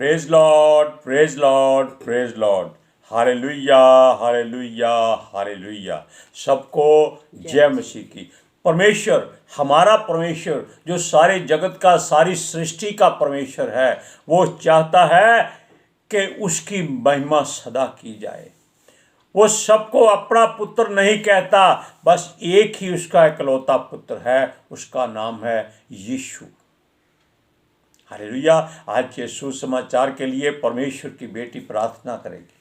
Praise Lord, praise Lord, praise Lord. Hallelujah, hallelujah, hallelujah. सबको जय मसीह की। परमेश्वर, हमारा परमेश्वर जो सारे जगत का, सारी सृष्टि का परमेश्वर है, वो चाहता है कि उसकी महिमा सदा की जाए। वो सबको अपना पुत्र नहीं कहता, बस एक ही उसका इकलौता पुत्र है, उसका नाम है यीशु। हालेलुया। आज के सुसमाचार के लिए परमेश्वर की बेटी प्रार्थना करेगी।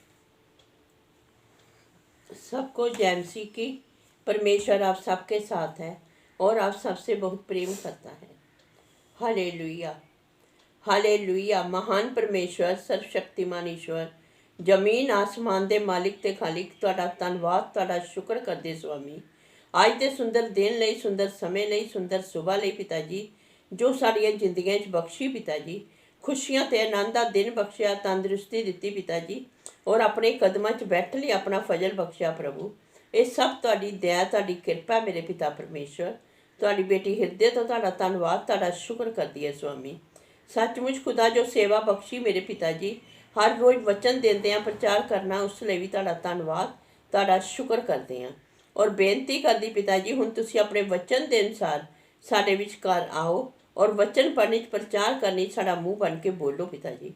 सबको जय मसीह की। परमेश्वर आप सबके साथ है और आप सबसे बहुत प्रेम करता है। Hallelujah, hallelujah. महान परमेश्वर, सर्वशक्तिमान ईश्वर, जमीन आसमान दे मालिक ते खालिक, तुहाडा धन्नवाद, तुहाडा शुक्र करदे स्वामी। आज दे सुंदर दिन लई, सुंदर समय लई, सुंदर सुबह लई पिता जी, जो साड़ियां जिंदगियां च बख्शी पिता जी, खुशियां ते आनंद दा दिन बख्शिया, तंदुरुस्ती दित्ती पिता जी, और अपने कदमां च बैठ ਲਈ अपना फजल बख्शिया प्रभु। ये सब तुहाडी दया, तुहाडी किरपा मेरे पिता परमेश्वर। तुहाडी बेटी हिरदे तो तुहाडा धन्नवाद, तुहाडा शुक्र करदी है स्वामी। सचमुच खुदा जो सेवा बख्शी मेरे पिता जी, हर रोज़ वचन देंदे हैं, प्रचार करना, उस लिए भी तुहाडा धन्नवाद, तुहाडा शुक्र करते हैं। और बेनती करदी पिता जी, हुण तुसीं अपने वचन के अनुसार साडे विचकार आओ और वचन पढ़ने प्रचार करने साडा मुँह बन के बोलो पिता जी,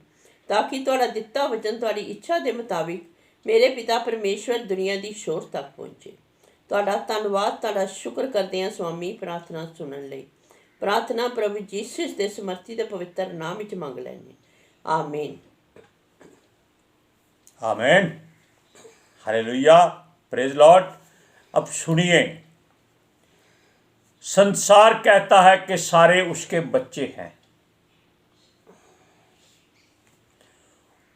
ताकि तुहाडा दिता वचन तुहाडी इच्छा के मुताबिक मेरे पिता परमेश्वर दुनिया की शोर तक पहुँचे। तुहाडा धन्नवाद, तुहाडा शुक्र करते हैं स्वामी। प्रार्थना सुनने लई प्रार्थना प्रभु यीशु दे समर्थी ते पवित्र नाम विच मंग लैने, आमीन। आमीन। Hallelujah, praise Lord. अब सुनिए, संसार कहता है कि सारे उसके बच्चे हैं।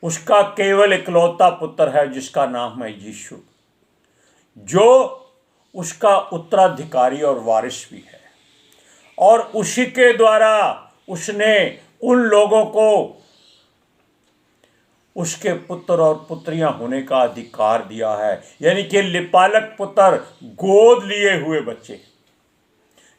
उसका केवल इकलौता पुत्र है जिसका नाम है यीशु, जो उसका उत्तराधिकारी और वारिस भी है। और उसी के द्वारा उसने उन लोगों को उसके पुत्र और पुत्रियां होने का अधिकार दिया है, यानी कि लिपालक पुत्र, गोद लिए हुए बच्चे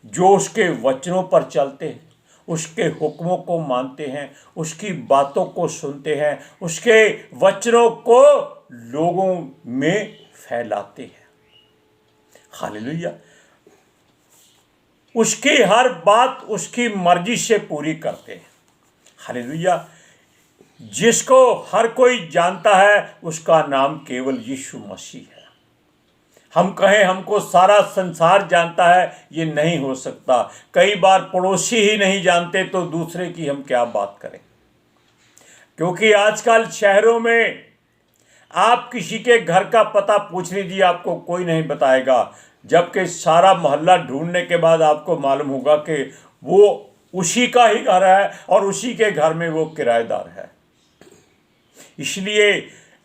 जो उसके वचनों पर चलते हैं, उसके हुक्मों को मानते हैं, उसकी बातों को सुनते हैं, उसके वचनों को लोगों में फैलाते हैं। हालेलुया। उसकी हर बात उसकी मर्जी से पूरी करते हैं। हालेलुया। जिसको हर कोई जानता है उसका नाम केवल यीशु मसीह है। हम कहें हमको सारा संसार जानता है, ये नहीं हो सकता। कई बार पड़ोसी ही नहीं जानते तो दूसरे की हम क्या बात करें। क्योंकि आजकल शहरों में आप किसी के घर का पता पूछ लीजिए, आपको कोई नहीं बताएगा, जबकि सारा मोहल्ला ढूंढने के बाद आपको मालूम होगा कि वो उसी का ही घर है और उसी के घर में वो किराएदार है। इसलिए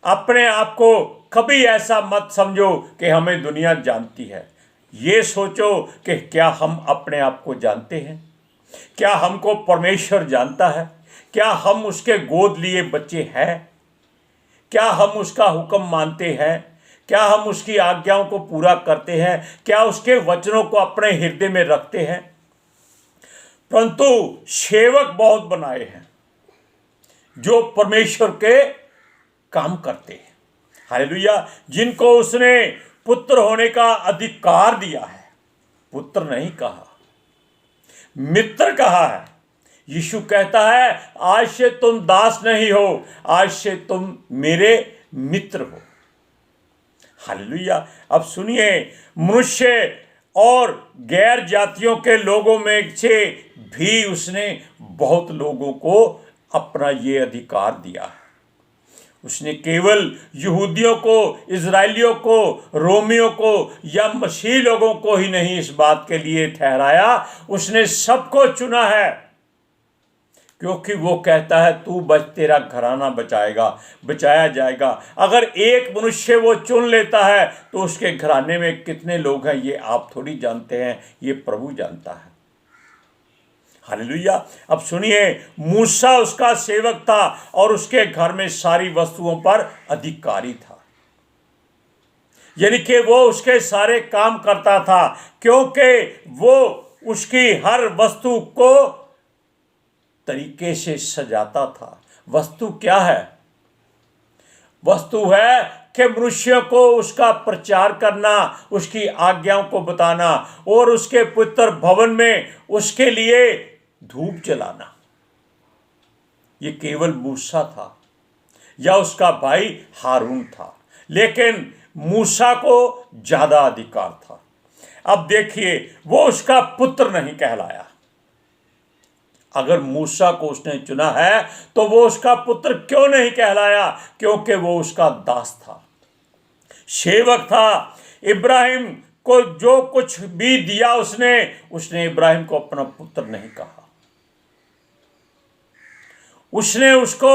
अपने आप को कभी ऐसा मत समझो कि हमें दुनिया जानती है। ये सोचो कि क्या हम अपने आप को जानते हैं? क्या हमको परमेश्वर जानता है? क्या हम उसके गोद लिए बच्चे हैं? क्या हम उसका हुक्म मानते हैं? क्या हम उसकी आज्ञाओं को पूरा करते हैं? क्या उसके वचनों को अपने हृदय में रखते हैं? परंतु सेवक बहुत बनाए हैं जो परमेश्वर के काम करते हैं। हालेलुया। जिनको उसने पुत्र होने का अधिकार दिया है। पुत्र नहीं कहा, मित्र कहा है। यीशु कहता है, आज से तुम दास नहीं हो, आज से तुम मेरे मित्र हो। हालेलुया। अब सुनिए, मनुष्य और गैर जातियों के लोगों में से भी उसने बहुत लोगों को अपना ये अधिकार दिया है। उसने केवल यहूदियों को, इजराइलियों को, रोमियों को या मसीह लोगों को ही नहीं इस बात के लिए ठहराया, उसने सबको चुना है। क्योंकि वो कहता है, तू बच, तेरा घराना बचाया जाएगा। अगर एक मनुष्य वो चुन लेता है तो उसके घराने में कितने लोग हैं ये आप थोड़ी जानते हैं, ये प्रभु जानता है। हालेलुया। अब सुनिए, मूसा उसका सेवक था और उसके घर में सारी वस्तुओं पर अधिकारी था, यानी कि वो उसके सारे काम करता था, क्योंकि वो उसकी हर वस्तु को तरीके से सजाता था, वस्तु क्या है? वस्तु है कि मनुष्य को उसका प्रचार करना, उसकी आज्ञाओं को बताना और उसके पवित्र भवन में उसके लिए धूप जलाना। ये केवल मूसा था या उसका भाई हारून था, लेकिन मूसा को ज्यादा अधिकार था। अब देखिए, वो उसका पुत्र नहीं कहलाया। अगर मूसा को उसने चुना है तो वो उसका पुत्र क्यों नहीं कहलाया? क्योंकि वो उसका दास था, सेवक था। इब्राहिम को जो कुछ भी दिया उसने इब्राहिम को अपना पुत्र नहीं कहा। उसने उसको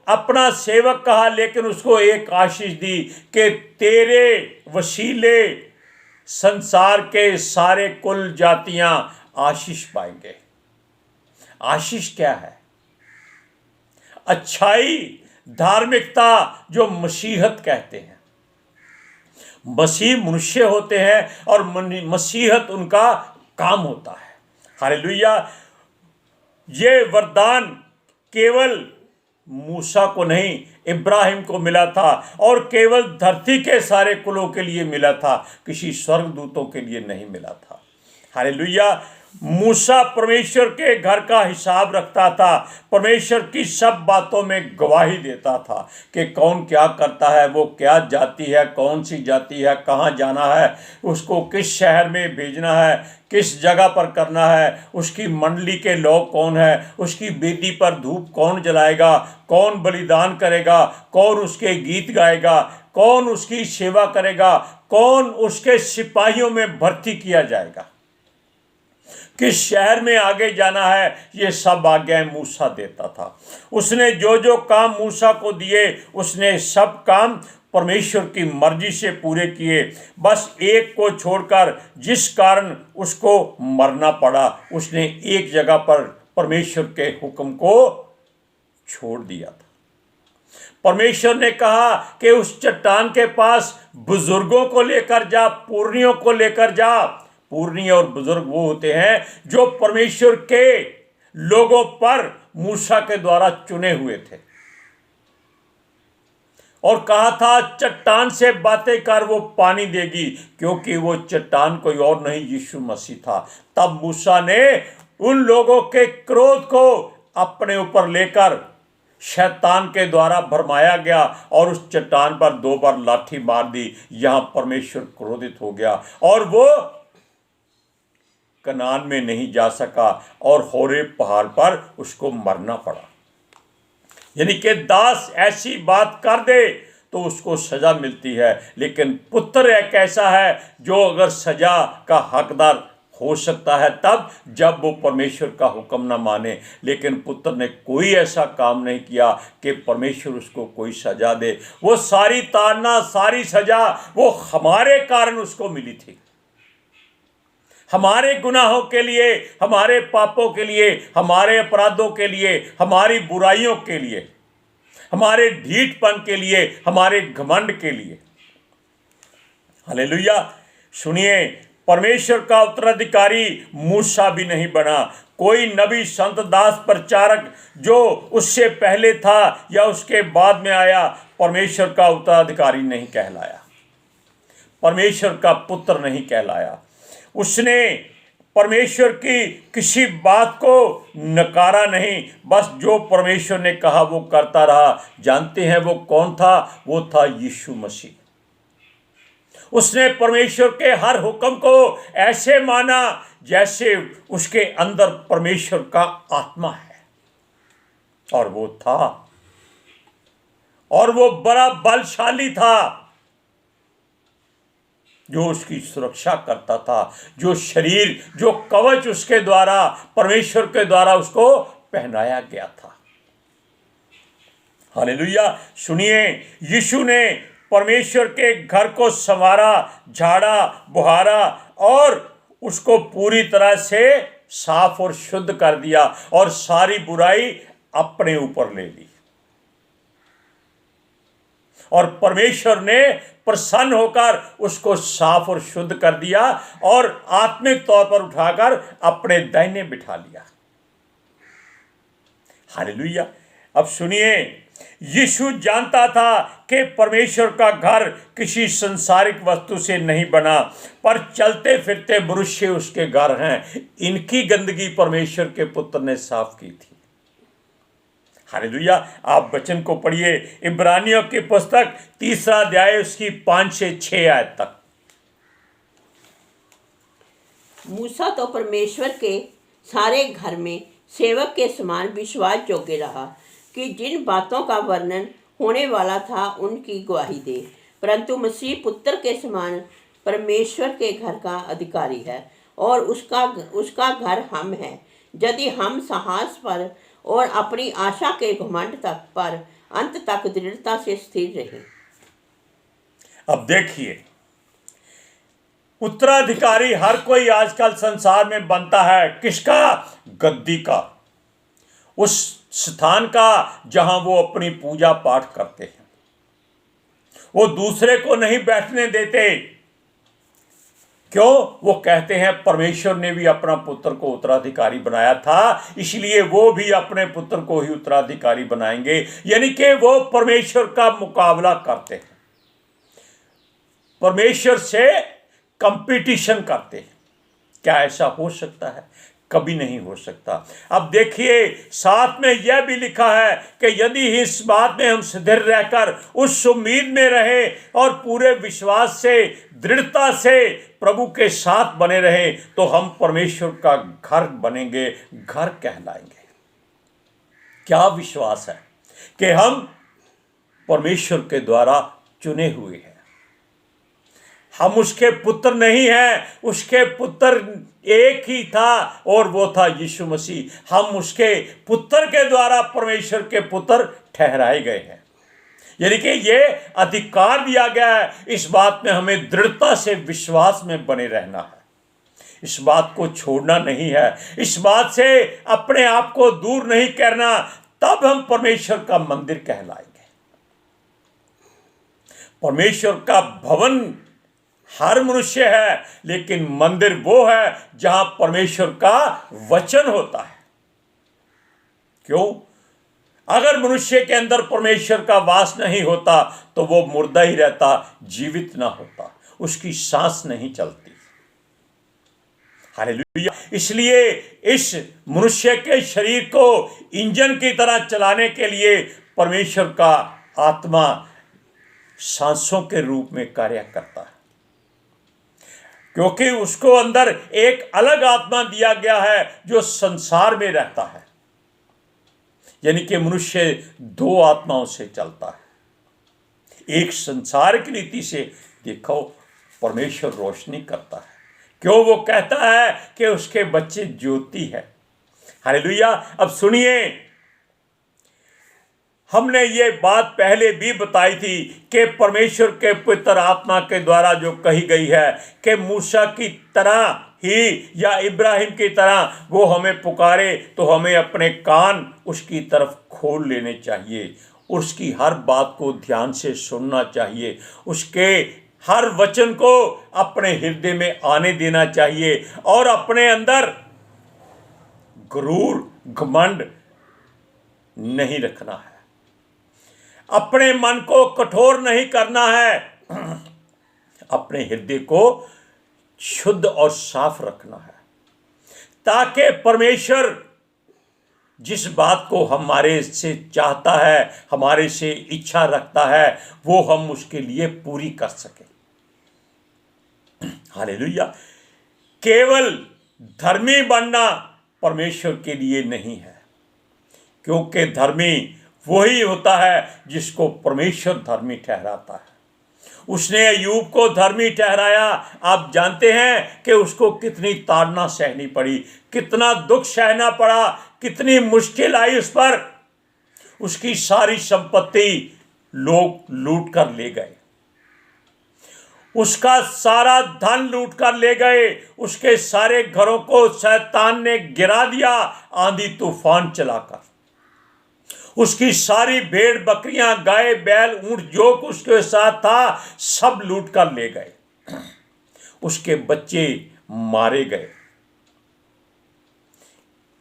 अपना सेवक कहा, लेकिन उसको एक आशीष दी कि तेरे वसीले संसार के सारे कुल जातियां आशीष पाएंगे। आशीष क्या है? अच्छाई, धार्मिकता, जो मसीहत कहते हैं। मसीह मनुष्य होते हैं और मसीहत उनका काम होता है। हालेलुया। ये वरदान केवल मूसा को नहीं, इब्राहिम को मिला था और केवल धरती के सारे कुलों के लिए मिला था, किसी स्वर्गदूतों के लिए नहीं मिला था। हालेलुया। मूसा परमेश्वर के घर का हिसाब रखता था, परमेश्वर की सब बातों में गवाही देता था कि कौन क्या करता है, वो क्या जाति है, कौन सी जाति है, कहाँ जाना है, उसको किस शहर में भेजना है, किस जगह पर करना है, उसकी मंडली के लोग कौन है, उसकी वेदी पर धूप कौन जलाएगा, कौन बलिदान करेगा, कौन उसके गीत गाएगा, कौन उसकी सेवा करेगा, कौन उसके सिपाहियों में भर्ती किया जाएगा, किस शहर में आगे जाना है, ये सब आज्ञाएं मूसा देता था। उसने जो जो काम मूसा को दिए, उसने सब काम परमेश्वर की मर्जी से पूरे किए। बस एक को छोड़कर, जिस कारण उसको मरना पड़ा, उसने एक जगह पर परमेश्वर के हुक्म को छोड़ दिया था। परमेश्वर ने कहा कि उस चट्टान के पास बुजुर्गों को लेकर जा, पूर्णियों को लेकर जा। पूर्णिय और बुजुर्ग वो होते हैं जो परमेश्वर के लोगों पर मूसा के द्वारा चुने हुए थे, और कहा था चट्टान से बातें कर, वो पानी देगी, क्योंकि वो चट्टान कोई और नहीं, यीशु मसीह था। तब मूसा ने उन लोगों के क्रोध को अपने ऊपर लेकर शैतान के द्वारा भरमाया गया और उस चट्टान पर 2 बार लाठी मार दी। यहां परमेश्वर क्रोधित हो गया और वो कनान में नहीं जा सका और होरेब पहाड़ पर उसको मरना पड़ा। यानी कि दास ऐसी बात कर दे तो उसको सजा मिलती है, लेकिन पुत्र एक ऐसा है जो अगर सजा का हकदार हो सकता है तब जब वो परमेश्वर का हुक्म ना माने। लेकिन पुत्र ने कोई ऐसा काम नहीं किया कि परमेश्वर उसको कोई सजा दे। वो सारी ताड़ना, सारी सजा वो हमारे कारण उसको मिली थी, हमारे गुनाहों के लिए, हमारे पापों के लिए, हमारे अपराधों के लिए, हमारी बुराइयों के लिए, हमारे ढीठपन के लिए, हमारे घमंड के लिए। हालेलुया। सुनिए, परमेश्वर का उत्तराधिकारी मूसा भी नहीं बना, कोई नबी, संत, दास, प्रचारक जो उससे पहले था या उसके बाद में आया, परमेश्वर का उत्तराधिकारी नहीं कहलाया, परमेश्वर का पुत्र नहीं कहलाया। उसने परमेश्वर की किसी बात को नकारा नहीं, बस जो परमेश्वर ने कहा वो करता रहा। जानते हैं वो कौन था? वो था यीशु मसीह। उसने परमेश्वर के हर हुक्म को ऐसे माना जैसे उसके अंदर परमेश्वर का आत्मा है, और वो था, और वो बड़ा बलशाली था जो उसकी सुरक्षा करता था, जो शरीर, जो कवच उसके द्वारा, परमेश्वर के द्वारा उसको पहनाया गया था। हालेलुया। सुनिए, यीशु ने परमेश्वर के घर को संवारा, झाड़ा, बुहारा और उसको पूरी तरह से साफ और शुद्ध कर दिया और सारी बुराई अपने ऊपर ले ली। और परमेश्वर ने प्रसन्न होकर उसको साफ और शुद्ध कर दिया और आत्मिक तौर पर उठाकर अपने दाहिने बिठा लिया। हालेलुया। अब सुनिए, यीशु जानता था कि परमेश्वर का घर किसी संसारिक वस्तु से नहीं बना, पर चलते फिरते मनुष्य उसके घर हैं। इनकी गंदगी परमेश्वर के पुत्र ने साफ की थी। हालेलुया। आप वचन को पढ़िए, इब्रानियों की पुस्तक 3 अध्याय उसकी 5 से 6 आयत तक। मूसा तो परमेश्वर के सारे घर में सेवक के समान विश्वास योग्य रहा कि जिन बातों का वर्णन होने वाला था उनकी गवाही दे, परंतु मसीह पुत्र के समान परमेश्वर के घर का अधिकारी है और उसका घर हम हैं, यदि हम साहस पर और अपनी आशा के घमंड तक पर अंत तक दृढ़ता से स्थिर रहें। अब देखिए, उत्तराधिकारी हर कोई आजकल संसार में बनता है। किसका? गद्दी का, उस स्थान का जहां वो अपनी पूजा पाठ करते हैं। वो दूसरे को नहीं बैठने देते। क्यों? वो कहते हैं परमेश्वर ने भी अपना पुत्र को उत्तराधिकारी बनाया था, इसलिए वो भी अपने पुत्र को ही उत्तराधिकारी बनाएंगे। यानी कि वो परमेश्वर का मुकाबला करते हैं, परमेश्वर से कंपटीशन करते हैं। क्या ऐसा हो सकता है? कभी नहीं हो सकता। अब देखिए, साथ में यह भी लिखा है कि यदि इस बात में हम स्थिर रहकर उस उम्मीद में रहे और पूरे विश्वास से, दृढ़ता से प्रभु के साथ बने रहे, तो हम परमेश्वर का घर बनेंगे, घर कहलाएंगे। क्या विश्वास है कि हम परमेश्वर के द्वारा चुने हुए हैं। हम उसके पुत्र नहीं हैं, उसके पुत्र एक ही था और वो था यीशु मसीह। हम उसके पुत्र के द्वारा परमेश्वर के पुत्र ठहराए गए हैं। यानी कि ये अधिकार दिया गया है। इस बात में हमें दृढ़ता से विश्वास में बने रहना है, इस बात को छोड़ना नहीं है, इस बात से अपने आप को दूर नहीं करना, तब हम परमेश्वर का मंदिर कहलाएंगे। परमेश्वर का भवन हर मनुष्य है, लेकिन मंदिर वो है जहां परमेश्वर का वचन होता है। क्यों? अगर मनुष्य के अंदर परमेश्वर का वास नहीं होता तो वो मुर्दा ही रहता, जीवित ना होता, उसकी सांस नहीं चलती। हालेलुया। इसलिए इस मनुष्य के शरीर को इंजन की तरह चलाने के लिए परमेश्वर का आत्मा सांसों के रूप में कार्य करता है, क्योंकि उसको अंदर एक अलग आत्मा दिया गया है जो संसार में रहता है। यानी कि मनुष्य 2 आत्माओं से चलता है। एक संसार की रीति से देखो, परमेश्वर रोशनी करता है। क्यों? वो कहता है कि उसके बच्चे ज्योति है। हालेलुया। अब सुनिए, हमने ये बात पहले भी बताई थी कि परमेश्वर के पवित्र आत्मा के द्वारा जो कही गई है कि मूसा की तरह ही या इब्राहिम की तरह वो हमें पुकारे, तो हमें अपने कान उसकी तरफ खोल लेने चाहिए, उसकी हर बात को ध्यान से सुनना चाहिए, उसके हर वचन को अपने हृदय में आने देना चाहिए और अपने अंदर गुरूर, घमंड नहीं रखना है। अपने मन को कठोर नहीं करना है, अपने हृदय को शुद्ध और साफ रखना है, ताकि परमेश्वर जिस बात को हमारे से चाहता है, हमारे से इच्छा रखता है, वो हम उसके लिए पूरी कर सके। हालेलुया। केवल धर्मी बनना परमेश्वर के लिए नहीं है, क्योंकि धर्मी वही होता है जिसको परमेश्वर धर्मी ठहराता है। उसने अय्यूब को धर्मी ठहराया। आप जानते हैं कि उसको कितनी ताड़ना सहनी पड़ी, कितना दुख सहना पड़ा, कितनी मुश्किल आई उस पर। उसकी सारी संपत्ति लोग लूट कर ले गए, उसका सारा धन लूट कर ले गए, उसके सारे घरों को शैतान ने गिरा दिया आंधी तूफान चलाकर। उसकी सारी भेड़ बकरियां, गाय बैल, ऊंट जो कुछ उसके साथ था सब लूट कर ले गए। उसके बच्चे मारे गए।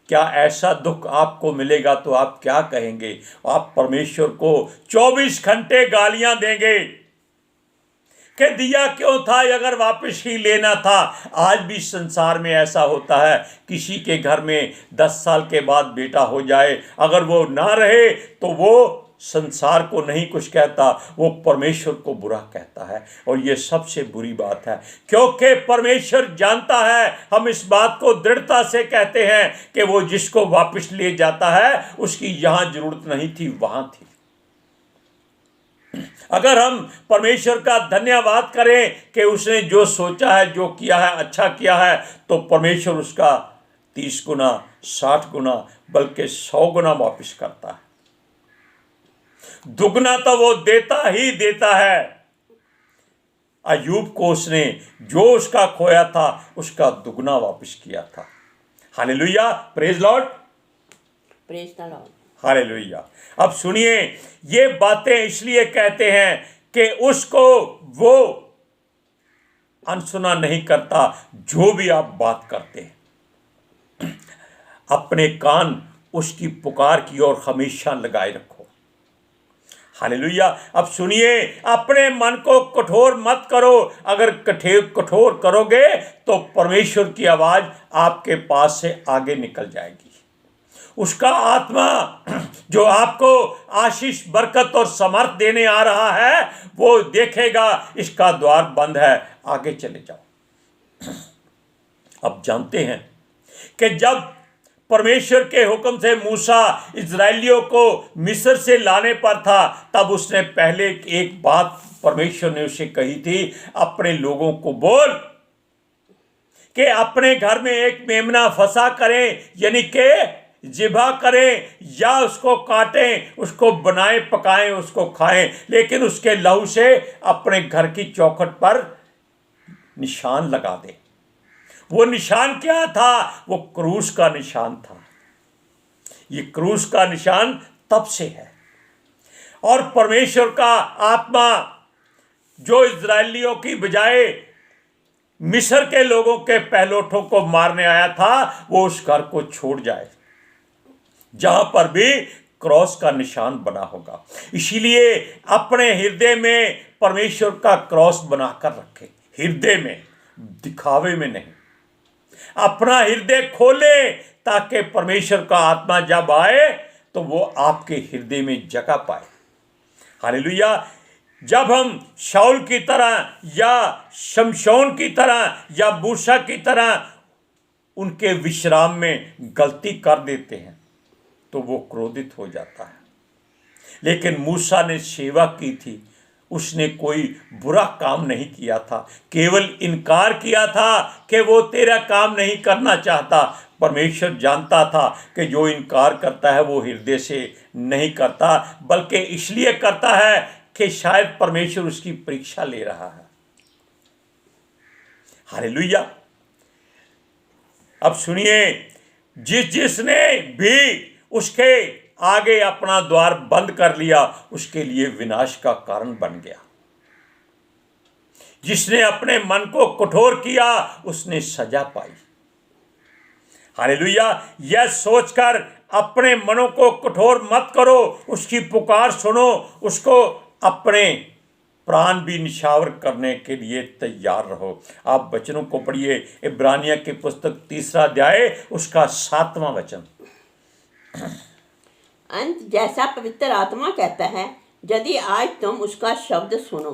क्या ऐसा दुख आपको मिलेगा तो आप क्या कहेंगे? आप परमेश्वर को 24 घंटे गालियां देंगे कि दिया क्यों था, अगर वापस ही लेना था। आज भी संसार में ऐसा होता है, किसी के घर में 10 साल के बाद बेटा हो जाए, अगर वो ना रहे तो वो संसार को नहीं कुछ कहता, वो परमेश्वर को बुरा कहता है। और ये सबसे बुरी बात है, क्योंकि परमेश्वर जानता है, हम इस बात को दृढ़ता से कहते हैं कि वो जिसको वापस ले जाता है उसकी यहाँ जरूरत नहीं थी, वहाँ थी। अगर हम परमेश्वर का धन्यवाद करें कि उसने जो सोचा है, जो किया है, अच्छा किया है, तो परमेश्वर उसका 30 गुना, 60 गुना, बल्कि 100 गुना वापस करता है। दुगना तो वो देता ही देता है। अय्यूब को उसने जो उसका खोया था उसका दुगना वापस किया था। Hallelujah, praise Lord, praise the Lord. Hallelujah. अब सुनिए, ये बातें इसलिए कहते हैं कि उसको वो अनसुना नहीं करता जो भी आप बात करते हैं। अपने कान उसकी पुकार की ओर हमेशा लगाए रखो। हालेलुया। अब सुनिए, अपने मन को कठोर मत करो। अगर कठोर करोगे तो परमेश्वर की आवाज आपके पास से आगे निकल जाएगी। उसका आत्मा जो आपको आशीष, बरकत और समर्थ देने आ रहा है, वो देखेगा इसका द्वार बंद है, आगे चले जाओ। अब जानते हैं कि जब परमेश्वर के हुक्म से मूसा इजरायलियों को मिस्र से लाने पर था, तब उसने पहले एक बात परमेश्वर ने उसे कही थी, अपने लोगों को बोल कि अपने घर में एक मेमना फंसा करें, यानी कि जिबा करें या उसको काटें, उसको बनाएं, पकाएं, उसको खाएं, लेकिन उसके लहू से अपने घर की चौखट पर निशान लगा दें। वो निशान क्या था? वो क्रूस का निशान था। ये क्रूस का निशान तब से है। और परमेश्वर का आत्मा जो इजरायलियों की बजाय मिस्र के लोगों के पहलोठों को मारने आया था, वो उस घर को छोड़ जाए जहां पर भी क्रॉस का निशान बना होगा। इसीलिए अपने हृदय में परमेश्वर का क्रॉस बनाकर रखे, हृदय में, दिखावे में नहीं। अपना हृदय खोले ताकि परमेश्वर का आत्मा जब आए तो वो आपके हृदय में जगह पाए। हालेलुया। जब हम शाऊल की तरह या शमशोन की तरह या मूसा की तरह उनके विश्राम में गलती कर देते हैं तो वो क्रोधित हो जाता है। लेकिन मूसा ने सेवा की थी, उसने कोई बुरा काम नहीं किया था, केवल इनकार किया था कि वो तेरा काम नहीं करना चाहता। परमेश्वर जानता था कि जो इनकार करता है वो हृदय से नहीं करता, बल्कि इसलिए करता है कि शायद परमेश्वर उसकी परीक्षा ले रहा है। हालेलुया। अब सुनिए, जिसने भी उसके आगे अपना द्वार बंद कर लिया, उसके लिए विनाश का कारण बन गया। जिसने अपने मन को कठोर किया, उसने सजा पाई। हालेलुया। यह सोचकर अपने मनों को कठोर मत करो, उसकी पुकार सुनो, उसको अपने प्राण भी निछावर करने के लिए तैयार रहो। आप वचनों को पढ़िए, इब्रानिया की पुस्तक 3 अध्याय उसका 7वां वचन। अंत जैसा पवित्र आत्मा कहता है, यदि आज तुम उसका शब्द सुनो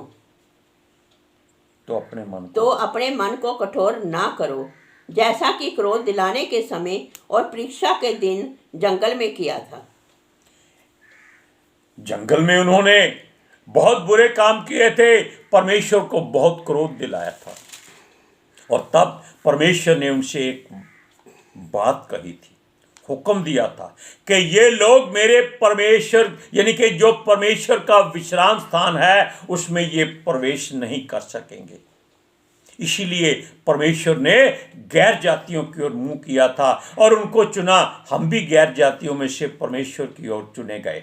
तो अपने मन को कठोर ना करो, जैसा कि क्रोध दिलाने के समय और परीक्षा के दिन जंगल में किया था। जंगल में उन्होंने बहुत बुरे काम किए थे, परमेश्वर को बहुत क्रोध दिलाया था, और तब परमेश्वर ने उनसे एक बात कही थी, हुक्म दिया था कि ये लोग मेरे परमेश्वर, यानी कि जो परमेश्वर का विश्राम स्थान है, उसमें ये प्रवेश नहीं कर सकेंगे। इसीलिए परमेश्वर ने गैर जातियों की ओर मुंह किया था और उनको चुना। हम भी गैर जातियों में से परमेश्वर की ओर चुने गए।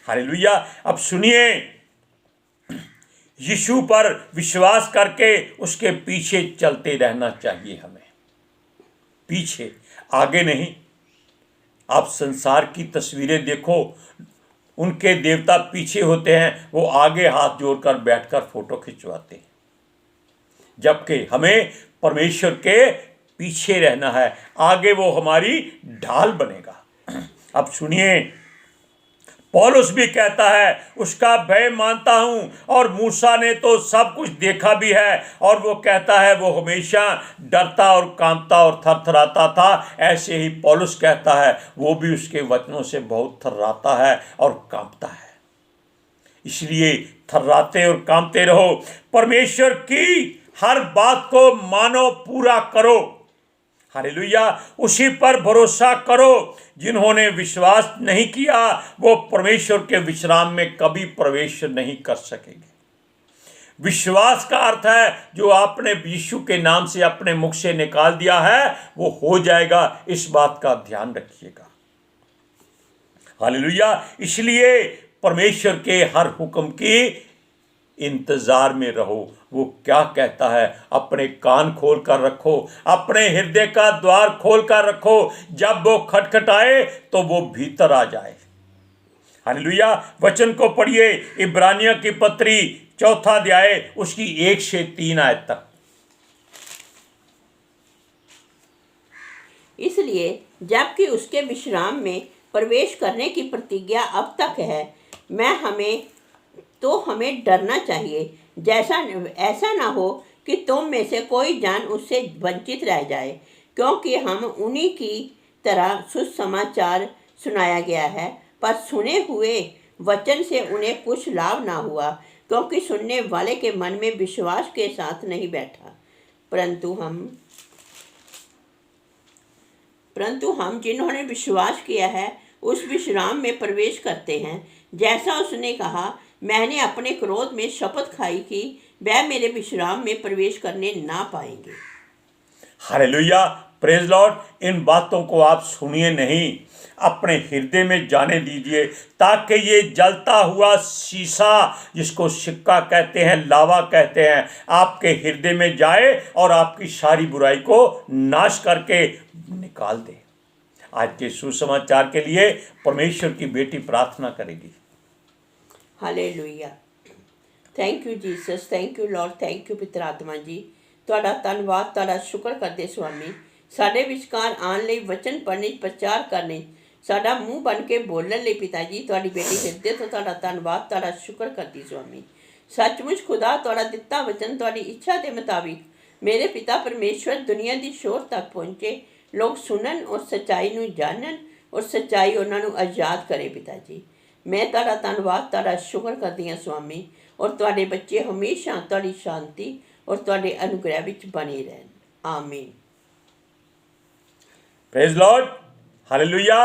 हालेलुया। अब सुनिए, यीशु पर विश्वास करके उसके पीछे चलते रहना चाहिए हमें, पीछे, आगे नहीं। आप संसार की तस्वीरें देखो, उनके देवता पीछे होते हैं, वो आगे हाथ जोड़कर बैठकर फोटो खिंचवाते हैं, जबकि हमें परमेश्वर के पीछे रहना है, आगे वो हमारी ढाल बनेगा। अब सुनिए, पौलुस भी कहता है उसका भय मानता हूं, और मूसा ने तो सब कुछ देखा भी है, और वो कहता है वो हमेशा डरता और कांपता और थरथराता था। ऐसे ही पौलुस कहता है वो भी उसके वचनों से बहुत थर्राता है और कांपता है। इसलिए थर्राते और कांपते रहो, परमेश्वर की हर बात को मानो, पूरा करो। हालेलुया, उसी पर भरोसा करो। जिन्होंने विश्वास नहीं किया वो परमेश्वर के विश्राम में कभी प्रवेश नहीं कर सकेंगे। विश्वास का अर्थ है जो आपने यीशु के नाम से अपने मुख से निकाल दिया है वो हो जाएगा, इस बात का ध्यान रखिएगा। हालेलुया, इसलिए परमेश्वर के हर हुक्म की इंतजार में रहो। वो क्या कहता है, अपने कान खोल कर रखो, अपने हृदय का द्वार खोल कर रखो। जब वो खटखटाए तो वो भीतर आ जाए। हालेलुया, वचन को पढ़िए, इब्रानियों की पत्री 4 अध्याय उसकी 1 से 3 आयत तक। इसलिए जबकि उसके विश्राम में प्रवेश करने की प्रतिज्ञा अब तक है, हमें डरना चाहिए, ऐसा ना हो कि तुम में से कोई जान उससे वंचित रह जाए, क्योंकि हम उन्हीं की तरह सुसमाचार सुनाया गया है, पर सुने हुए वचन से उन्हें कुछ लाभ ना हुआ, क्योंकि सुनने वाले के मन में विश्वास के साथ नहीं बैठा। परंतु हम जिन्होंने विश्वास किया है उस विश्राम में प्रवेश करते हैं। जैसा उसने कहा, मैंने अपने क्रोध में शपथ खाई कि वह मेरे विश्राम में प्रवेश करने ना पाएंगे। Hallelujah, praise Lord. इन बातों को आप सुनिए नहीं, अपने हृदय में जाने दीजिए, ताकि ये जलता हुआ शीशा, जिसको सिक्का कहते हैं, लावा कहते हैं, आपके हृदय में जाए और आपकी सारी बुराई को नाश करके निकाल दे। आज के सुसमाचार के लिए परमेश्वर की बेटी प्रार्थना करेगी। Hallelujah, thank you Jesus, thank you Lord, thank you पिता आत्मा जी। ਤੁਹਾਡਾ ਧੰਨਵਾਦ, ਤੁਹਾਡਾ ਸ਼ੁਕਰ ਕਰਦੇ ਸੁਆਮੀ, ਸਾਡੇ ਵਿਚਕਾਰ ਆਉਣ ਲਈ, ਵਚਨ ਪੜ੍ਹਨੇ, ਪ੍ਰਚਾਰ ਕਰਨੇ, ਸਾਡਾ ਮੂੰਹ ਬਣ ਕੇ ਬੋਲਣ ਲਈ ਪਿਤਾ ਜੀ, ਤੁਹਾਡੀ ਬੇਟੀ ਹਿਰਦੇ ਤੋਂ ਤੁਹਾਡਾ ਧੰਨਵਾਦ, ਤੁਹਾਡਾ ਸ਼ੁਕਰ ਕਰਦੀ ਸੁਆਮੀ। ਸੱਚਮੁੱਚ ਖੁਦਾ, ਤੁਹਾਡਾ ਦਿੱਤਾ ਵਚਨ ਤੁਹਾਡੀ ਇੱਛਾ ਦੇ ਮੁਤਾबिक ਮੇਰੇ ਪਿਤਾ ਪਰਮੇਸ਼ਵਰ ਦੁਨੀਆ ਦੀ ਸ਼ੋਰ ਤੱਕ ਪਹੁੰਚੇ, ਲੋਕ ਸੁਣਨ ਔਰ ਸੱਚਾਈ ਨੂੰ ਜਾਣਨ, ਔਰ ਸੱਚਾਈ ਉਹਨਾਂ ਨੂੰ ਆਜ਼ਾਦ ਕਰੇ ਪਿਤਾ ਜੀ। ਮੈਂ ਤੁਹਾਡਾ ਧੰਨਵਾਦ, ਤੁਹਾਡਾ ਸ਼ੁਕਰ ਕਰਦੀ ਹਾਂ ਸੁਆਮੀ, ਔਰ ਤੁਹਾਡੇ ਬੱਚੇ ਹਮੇਸ਼ਾ ਤੁਹਾਡੀ ਸ਼ਾਂਤੀ और ਤੁਹਾਡੇ अनुग्रह ਵਿੱਚ बने रहन। आमीन। Praise Lord, hallelujah.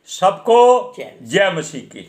सबको जय मसीह की।